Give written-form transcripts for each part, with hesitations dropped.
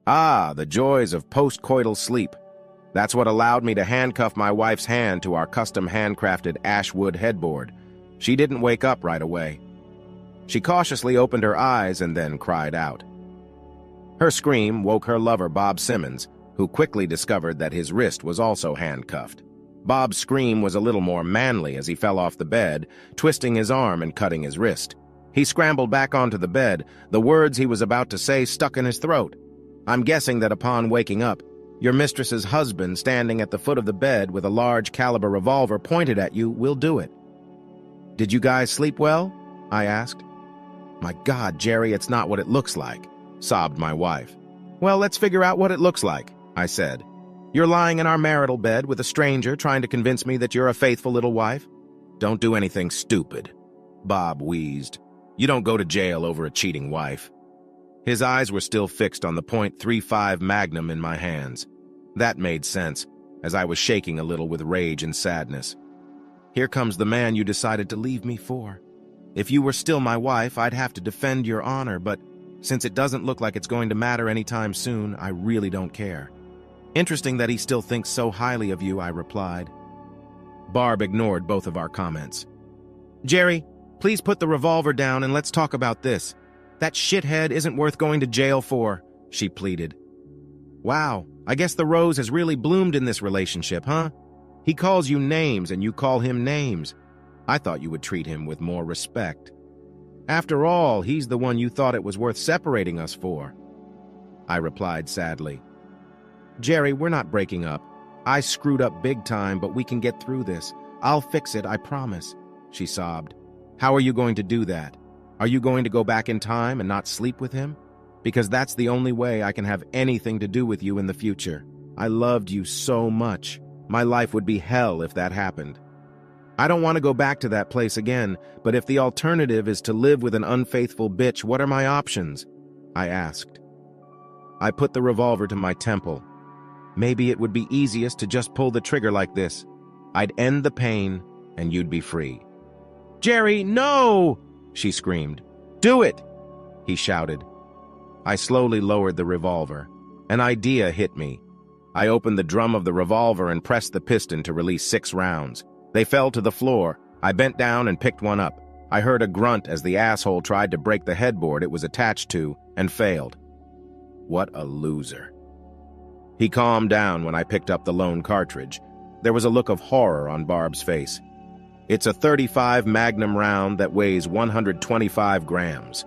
Ah, the joys of postcoital sleep. That's what allowed me to handcuff my wife's hand to our custom handcrafted ash wood headboard. She didn't wake up right away. She cautiously opened her eyes and then cried out. Her scream woke her lover, Bob Simmons, who quickly discovered that his wrist was also handcuffed. Bob's scream was a little more manly as he fell off the bed, twisting his arm and cutting his wrist. He scrambled back onto the bed, the words he was about to say stuck in his throat. I'm guessing that upon waking up, your mistress's husband, standing at the foot of the bed with a large caliber revolver pointed at you, will do it. Did you guys sleep well? I asked. My God, Jerry, it's not what it looks like, sobbed my wife. Well, let's figure out what it looks like, I said. You're lying in our marital bed with a stranger trying to convince me that you're a faithful little wife? Don't do anything stupid, Bob wheezed. You don't go to jail over a cheating wife. His eyes were still fixed on the .35 Magnum in my hands. That made sense, as I was shaking a little with rage and sadness. Here comes the man you decided to leave me for. If you were still my wife, I'd have to defend your honor, but since it doesn't look like it's going to matter anytime soon, I really don't care. Interesting that he still thinks so highly of you, I replied. Barb ignored both of our comments. Jerry, please put the revolver down and let's talk about this. That shithead isn't worth going to jail for, she pleaded. Wow, I guess the rose has really bloomed in this relationship, huh? He calls you names and you call him names. I thought you would treat him with more respect. After all, he's the one you thought it was worth separating us for. I replied sadly. Jerry, we're not breaking up. I screwed up big time, but we can get through this. I'll fix it, I promise, she sobbed. How are you going to do that? Are you going to go back in time and not sleep with him? Because that's the only way I can have anything to do with you in the future. I loved you so much. My life would be hell if that happened. I don't want to go back to that place again, but if the alternative is to live with an unfaithful bitch, what are my options? I asked. I put the revolver to my temple. Maybe it would be easiest to just pull the trigger like this. I'd end the pain, and you'd be free. Jerry, no! She screamed. Do it! He shouted. I slowly lowered the revolver. An idea hit me. I opened the drum of the revolver and pressed the piston to release 6 rounds. They fell to the floor. I bent down and picked one up. I heard a grunt as the asshole tried to break the headboard it was attached to and failed. What a loser. He calmed down when I picked up the lone cartridge. There was a look of horror on Barb's face. It's a .35 Magnum round that weighs 125 grams.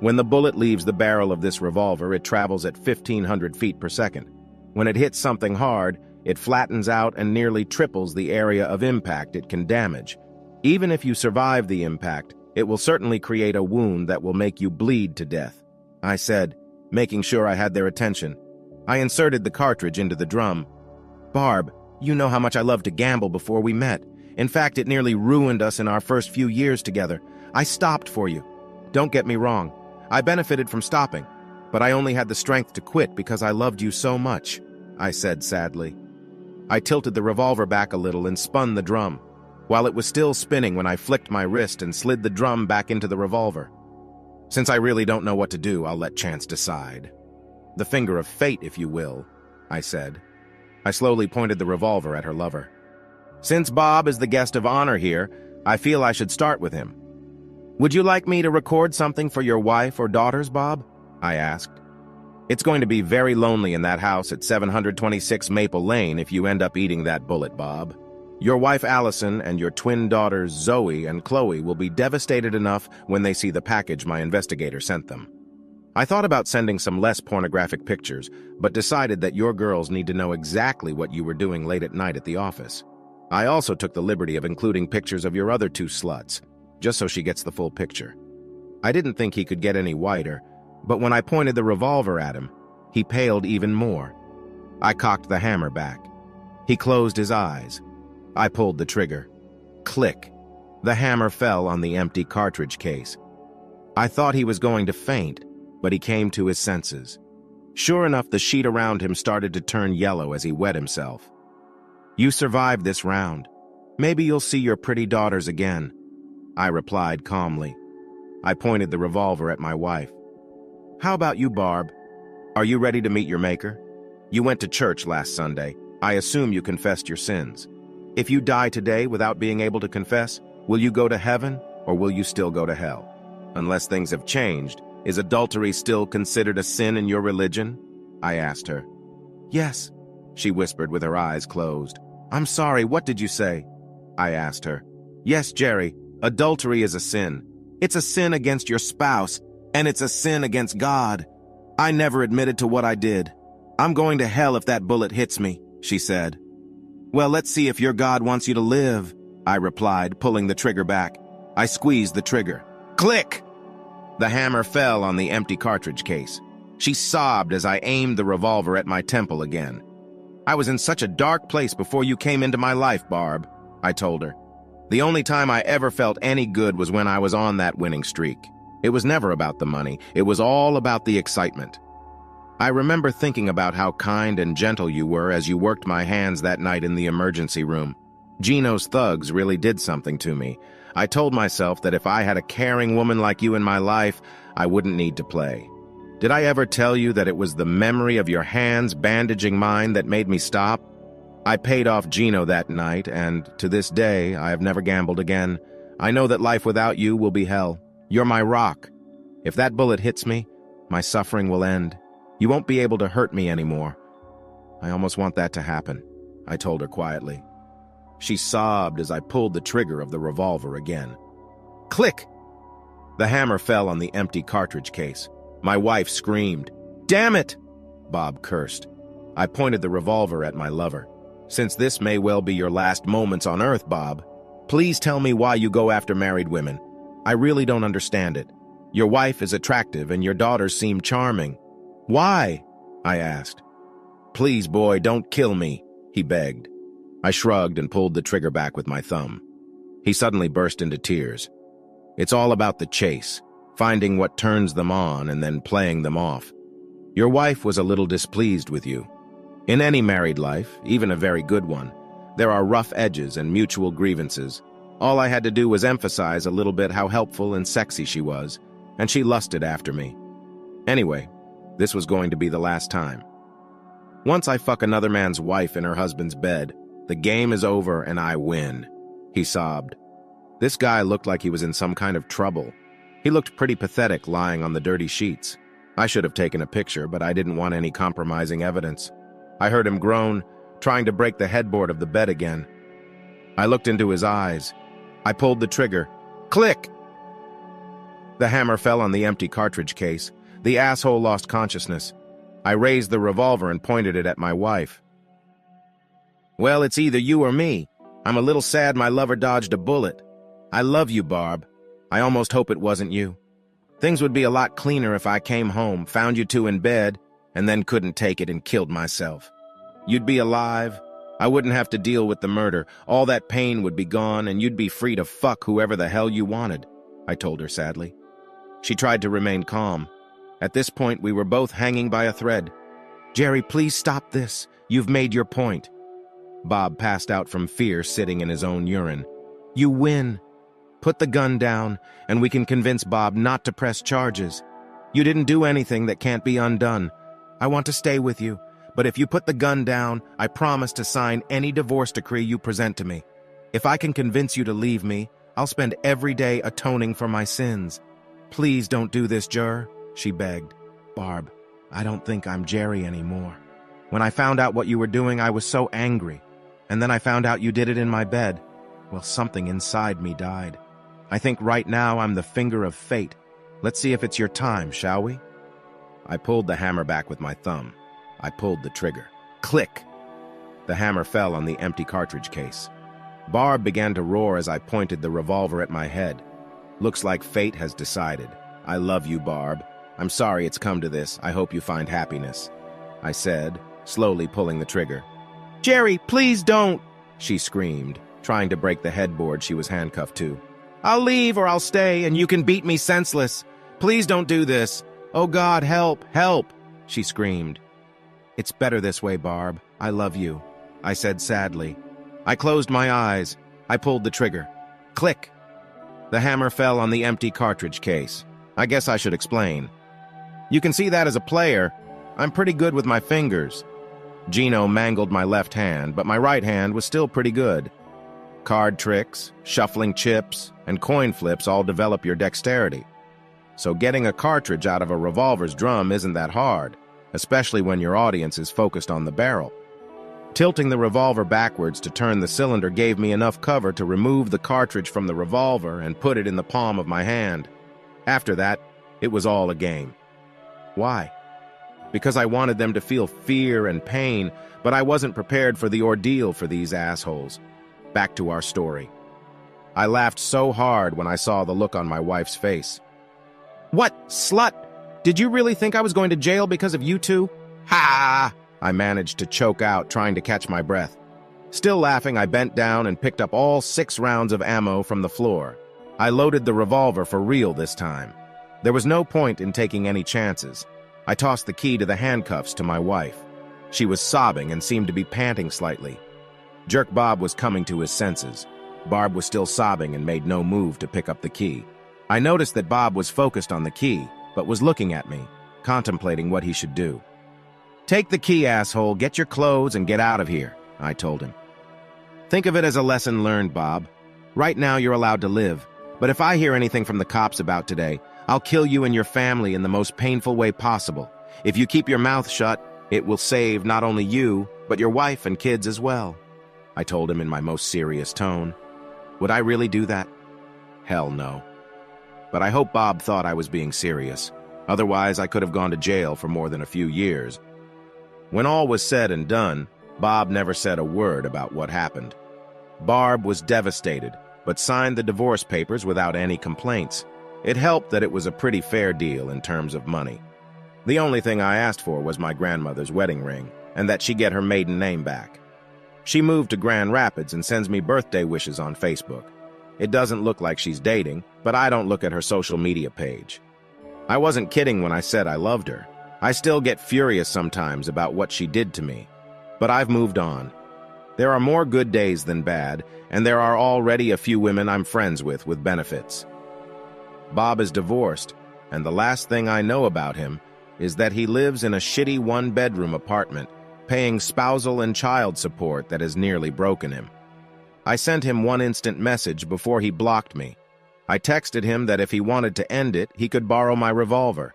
When the bullet leaves the barrel of this revolver, it travels at 1,500 feet per second. When it hits something hard, it flattens out and nearly triples the area of impact it can damage. Even if you survive the impact, it will certainly create a wound that will make you bleed to death, I said, making sure I had their attention. I inserted the cartridge into the drum. Barb, you know how much I loved to gamble before we met. In fact, it nearly ruined us in our first few years together. I stopped for you. Don't get me wrong. I benefited from stopping, but I only had the strength to quit because I loved you so much, I said sadly. I tilted the revolver back a little and spun the drum, while it was still spinning when I flicked my wrist and slid the drum back into the revolver. Since I really don't know what to do, I'll let chance decide. The finger of fate, if you will, I said. I slowly pointed the revolver at her lover. Since Bob is the guest of honor here, I feel I should start with him. Would you like me to record something for your wife or daughters, Bob? I asked. It's going to be very lonely in that house at 726 Maple Lane if you end up eating that bullet, Bob. Your wife Allison and your twin daughters Zoe and Chloe will be devastated enough when they see the package my investigator sent them. I thought about sending some less pornographic pictures, but decided that your girls need to know exactly what you were doing late at night at the office. I also took the liberty of including pictures of your other 2 sluts, just so she gets the full picture. I didn't think he could get any whiter, but when I pointed the revolver at him, he paled even more. I cocked the hammer back. He closed his eyes. I pulled the trigger. Click. The hammer fell on the empty cartridge case. I thought he was going to faint, but he came to his senses. Sure enough, the sheet around him started to turn yellow as he wet himself. You survived this round. Maybe you'll see your pretty daughters again, I replied calmly. I pointed the revolver at my wife. How about you, Barb? Are you ready to meet your maker? You went to church last Sunday. I assume you confessed your sins. If you die today without being able to confess, will you go to heaven or will you still go to hell? Unless things have changed, is adultery still considered a sin in your religion? I asked her. Yes, she whispered with her eyes closed. I'm sorry, what did you say? I asked her. Yes, Jerry, adultery is a sin. It's a sin against your spouse, and it's a sin against God. I never admitted to what I did. I'm going to hell if that bullet hits me, she said. Well, let's see if your God wants you to live, I replied, pulling the trigger back. I squeezed the trigger. Click! The hammer fell on the empty cartridge case. She sobbed as I aimed the revolver at my temple again. I was in such a dark place before you came into my life, Barb, I told her. The only time I ever felt any good was when I was on that winning streak. It was never about the money. It was all about the excitement. I remember thinking about how kind and gentle you were as you worked my hands that night in the emergency room. Gino's thugs really did something to me. I told myself that if I had a caring woman like you in my life, I wouldn't need to play. Did I ever tell you that it was the memory of your hands bandaging mine that made me stop? I paid off Gino that night, and to this day, I have never gambled again. I know that life without you will be hell. You're my rock. If that bullet hits me, my suffering will end. You won't be able to hurt me anymore. I almost want that to happen, I told her quietly. She sobbed as I pulled the trigger of the revolver again. Click! The hammer fell on the empty cartridge case. My wife screamed. Damn it! Bob cursed. I pointed the revolver at my lover. Since this may well be your last moments on Earth, Bob, please tell me why you go after married women. I really don't understand it. Your wife is attractive and your daughters seem charming. Why? I asked. Please, boy, don't kill me, he begged. I shrugged and pulled the trigger back with my thumb. He suddenly burst into tears. It's all about the chase, finding what turns them on and then playing them off. Your wife was a little displeased with you. In any married life, even a very good one, there are rough edges and mutual grievances. All I had to do was emphasize a little bit how helpful and sexy she was, and she lusted after me. Anyway, this was going to be the last time. Once I fuck another man's wife in her husband's bed, the game is over and I win, he sobbed. This guy looked like he was in some kind of trouble. He looked pretty pathetic lying on the dirty sheets. I should have taken a picture, but I didn't want any compromising evidence. I heard him groan, trying to break the headboard of the bed again. I looked into his eyes. I pulled the trigger. Click! The hammer fell on the empty cartridge case. The asshole lost consciousness. I raised the revolver and pointed it at my wife. Well, it's either you or me. I'm a little sad my lover dodged a bullet. I love you, Barb. I almost hope it wasn't you. Things would be a lot cleaner if I came home, found you two in bed, and then couldn't take it and killed myself. You'd be alive. I wouldn't have to deal with the murder. All that pain would be gone, and you'd be free to fuck whoever the hell you wanted, I told her sadly. She tried to remain calm. At this point, we were both hanging by a thread. Jerry, please stop this. You've made your point. Bob passed out from fear, sitting in his own urine. You win. Put the gun down, and we can convince Bob not to press charges. You didn't do anything that can't be undone. I want to stay with you, but if you put the gun down, I promise to sign any divorce decree you present to me. If I can convince you to leave me, I'll spend every day atoning for my sins. Please don't do this, Jur, she begged. Barb, I don't think I'm Jerry anymore. When I found out what you were doing, I was so angry. And then I found out you did it in my bed. Well, something inside me died. I think right now I'm the finger of fate. Let's see if it's your time, shall we? I pulled the hammer back with my thumb. I pulled the trigger. Click! The hammer fell on the empty cartridge case. Barb began to roar as I pointed the revolver at my head. Looks like fate has decided. I love you, Barb. I'm sorry it's come to this. I hope you find happiness, I said, slowly pulling the trigger. Jerry, please don't, she screamed, trying to break the headboard she was handcuffed to. I'll leave or I'll stay and you can beat me senseless. Please don't do this. Oh God, help, help, she screamed. It's better this way, Barb. I love you, I said sadly. I closed my eyes. I pulled the trigger. Click! The hammer fell on the empty cartridge case. I guess I should explain. You can see that as a player, I'm pretty good with my fingers. Gino mangled my left hand, but my right hand was still pretty good. Card tricks, shuffling chips, and coin flips all develop your dexterity. So getting a cartridge out of a revolver's drum isn't that hard, especially when your audience is focused on the barrel. Tilting the revolver backwards to turn the cylinder gave me enough cover to remove the cartridge from the revolver and put it in the palm of my hand. After that, it was all a game. Why? Because I wanted them to feel fear and pain, but I wasn't prepared for the ordeal for these assholes. Back to our story. I laughed so hard when I saw the look on my wife's face. "What, slut? Did you really think I was going to jail because of you two? Ha!" I managed to choke out, trying to catch my breath. Still laughing, I bent down and picked up all 6 rounds of ammo from the floor. I loaded the revolver for real this time. There was no point in taking any chances. I tossed the key to the handcuffs to my wife. She was sobbing and seemed to be panting slightly. Jerk Bob was coming to his senses. Barb was still sobbing and made no move to pick up the key. I noticed that Bob was focused on the key, but was looking at me, contemplating what he should do. "Take the key, asshole, get your clothes and get out of here," I told him. "Think of it as a lesson learned, Bob. Right now you're allowed to live, but if I hear anything from the cops about today, I'll kill you and your family in the most painful way possible. If you keep your mouth shut, it will save not only you, but your wife and kids as well," I told him in my most serious tone. Would I really do that? Hell no. But I hope Bob thought I was being serious. Otherwise, I could have gone to jail for more than a few years. When all was said and done, Bob never said a word about what happened. Barb was devastated, but signed the divorce papers without any complaints. It helped that it was a pretty fair deal in terms of money. The only thing I asked for was my grandmother's wedding ring, and that she get her maiden name back. She moved to Grand Rapids and sends me birthday wishes on Facebook. It doesn't look like she's dating, but I don't look at her social media page. I wasn't kidding when I said I loved her. I still get furious sometimes about what she did to me. But I've moved on. There are more good days than bad, and there are already a few women I'm friends with benefits. Bob is divorced, and the last thing I know about him is that he lives in a shitty one-bedroom apartment, paying spousal and child support that has nearly broken him. I sent him one instant message before he blocked me. I texted him that if he wanted to end it, he could borrow my revolver.